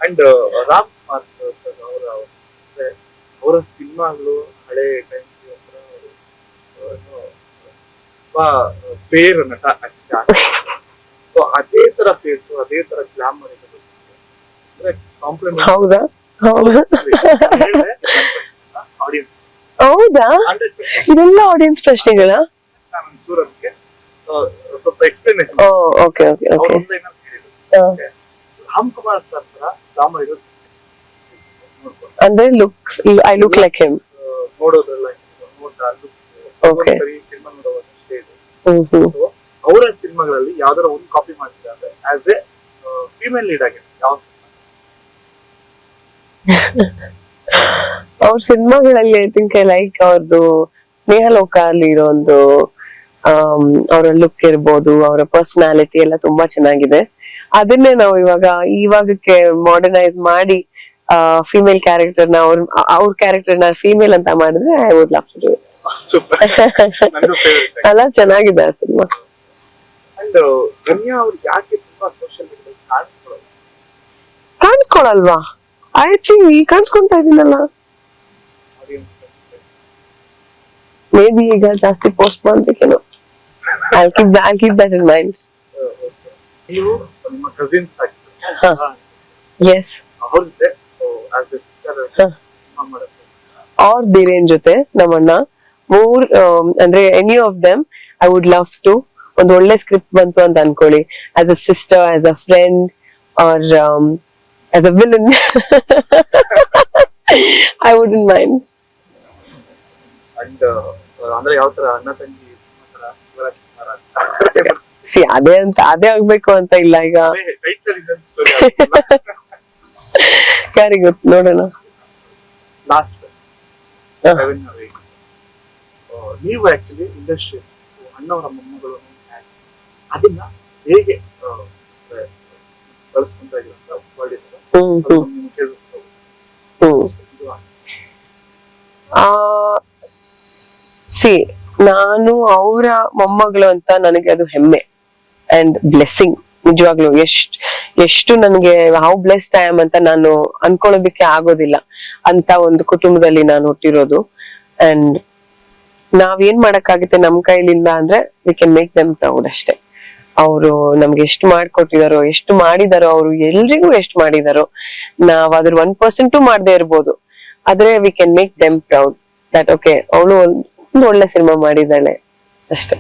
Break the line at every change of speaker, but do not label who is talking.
And Ram Kumar sir ಅವರ ಸಿನಿಮಾಗಳು ಹಳೆ ಟೈಮ್ ತುಂಬಾ ಫೇರ್ ನಟ ಸೊ ಅದೇ ತರ ಫೇಸ್ ಅದೇ ತರ ಗ್ಲಾಮರ್ ಅಂದ್ರೆ ಕಾಂಪ್ಲಿಮೆಂಟ್.
ಹೌದಾ? ಹೌದಾ?
ಆಡಿಯನ್ಸ್
ಹೌದಾ? ಇದೆಲ್ಲ ಆಡಿಯನ್ಸ್ ಪ್ರಶ್ನೆಗಳ?
ಸ್ವಲ್ಪ explanation.
Okay okay okay.
Ram Kumar sir ತರ ಗ್ಲಾಮರ್ ಇರೋದು
ಅಂದ್ರೆ looks I look like him
ನೋಡೋದ್ರಲ್ಲ ನೋಡ್ತಾ
ಓಕೆ.
ಸಿನಿಮಾ ನೋಡುವಾಗ ಅಷ್ಟೇ ಇದೆ. ಅವರ ಸಿನಿಮಾಗಳಲ್ಲಿ ಯಾವ್ದಾರ ಒಂದು ಕಾಪಿ ಮಾಡ್ತಿದ್ದಾರೆ ಆಸ್ ಎ ಫೀಮೇಲ್ ಲೀಡ್ ಆಗಿದೆ ಯಾವ ಸಿನಿಮಾ?
ಅವ್ರ ಸಿನಿಮಾಗಳಲ್ಲಿ ಐ ಥಿಂಕ್ ಐ ಲೈಕ್ ಅವ್ರದ್ದು ಸ್ನೇಹಲೋಕ ಅಲ್ಲಿ ಇರೋ ಒಂದು ಅವರ ಲುಕ್ ಇರ್ಬೋದು, ಅವರ ಪರ್ಸನಾಲಿಟಿ ಎಲ್ಲ ತುಂಬಾ ಚೆನ್ನಾಗಿದೆ. ಅದನ್ನೇ ನಾವು ಇವಾಗಕ್ಕೆ ಮಾಡರ್ನೈಸ್ ಮಾಡಿ ಫಿಮೇಲ್ ಕ್ಯಾರೆಕ್ಟರ್ ನ ಅವ್ರ ಕ್ಯಾರೆಕ್ಟರ್ ನ ಫಿಮೇಲ್ ಅಂತ ಮಾಡಿದ್ರೆ I would love to do it. ಅಲ್ಲ ಚೆನ್ನಾಗಿದೆ ಆ ಸಿನಿಮಾ.
ಅಂಡ್ ರಮ್ಯಾ ಅವ್ರಿಗೆ ಯಾಕೆ ತುಂಬಾ ಸೋಷಿಯಲ್ ಮೀಡಿಯಾದಲ್ಲಿ
ಕಾಣಿಸ್ಕೊಳಲ್ವಾ? ಐ ಥಿಂಕ್ ಈ ಕಾಣಿಸ್ಕೊಂತಾ ಇದೀನಲ್ಲ, ಮೇ ಬಿ ಈಗ ಜಾಸ್ತಿ post ಮಾಡ್ಬೇಕೇನೋ. I'll keep that in mind.
ನೀವು ನಿಮ್ಮ ಕಸಿನ್ಸ್
ಎಸ್
ಅವ್ರ ಜೊತೆ ಆಸ್ ಎ ಸಿಸ್ಟರ್
ಅವ್ರ ಧೀರೇನ್ ಜೊತೆ ನಮ್ಮಣ್ಣ ಅಂದ್ರೆ any of them I would love to. ಒಂದು ಒಳ್ಳೆ ಸ್ಕ್ರಿಪ್ಟ್ ಬಂತು ಅಂತ ಅನ್ಕೊಳ್ಳಿ, as a sister, as a friend or as a villain, I wouldn't mind.
And ಅಂದ್ರೆ ಯಾವ ತರ ಅಣ್ಣ ತಂಗಿ
ಸಿ ಅದೇ ಆಗ್ಬೇಕು ಅಂತ ಇಲ್ಲ ಈಗ. ಯಾರಿಗ್ ಗೊತ್ತು, ನೋಡೋಣ.
ಲಾಸ್ಟ್ ನೀವು ಆಕ್ಚುಲಿ ಇಂಡಸ್ಟ್ರಿ ಅಣ್ಣವರ ಮೊಮ್ಮಗಳು ಅದನ್ನ ಹೇಗೆ ಬಳಸ್ಕೊಂತ
ಸಿ ನಾನು ಅವರ ಮೊಮ್ಮಗಳು ಅಂತ ನನಗೆ ಅದು ಹೆಮ್ಮೆ ಅಂಡ್ ಬ್ಲೆಸ್ಸಿಂಗ್. ನಿಜವಾಗ್ಲು ಎಷ್ಟು ನನಗೆ ಹೌ ಬ್ಲೆಸ್ಡ್ ಐ ಆಮ್ ಅಂತ ನಾನು ಅನ್ಕೊಳ್ಳೋದಿಕ್ಕೆ ಆಗೋದಿಲ್ಲ. ಅಂತ ಒಂದು ಕುಟುಂಬದಲ್ಲಿ ನಾನು ಹುಟ್ಟಿರೋದು. ಅಂಡ್ ನಾವೇನ್ ಮಾಡಕ್ಕಾಗುತ್ತೆ ನಮ್ ಕೈಲಿಂದ ಅಂದ್ರೆ we can make them proud ಅಷ್ಟೇ. ಅವರು ನಮ್ಗೆ ಎಷ್ಟು ಮಾಡ್ಕೊಟ್ಟಿದಾರೋ, ಎಷ್ಟು ಮಾಡಿದಾರೋ, ಅವರು ಎಲ್ರಿಗೂ ಎಷ್ಟು ಮಾಡಿದಾರೋ, ನಾವ್ ಅದ್ರ 1% ಮಾಡದೇ ಇರ್ಬೋದು, ಆದ್ರೆ we can make them proud that okay ಅವಳು ಒಂದು ಒಳ್ಳೆ ಸಿನಿಮಾ ಮಾಡಿದ್ದಾಳೆ ಅಷ್ಟೇ.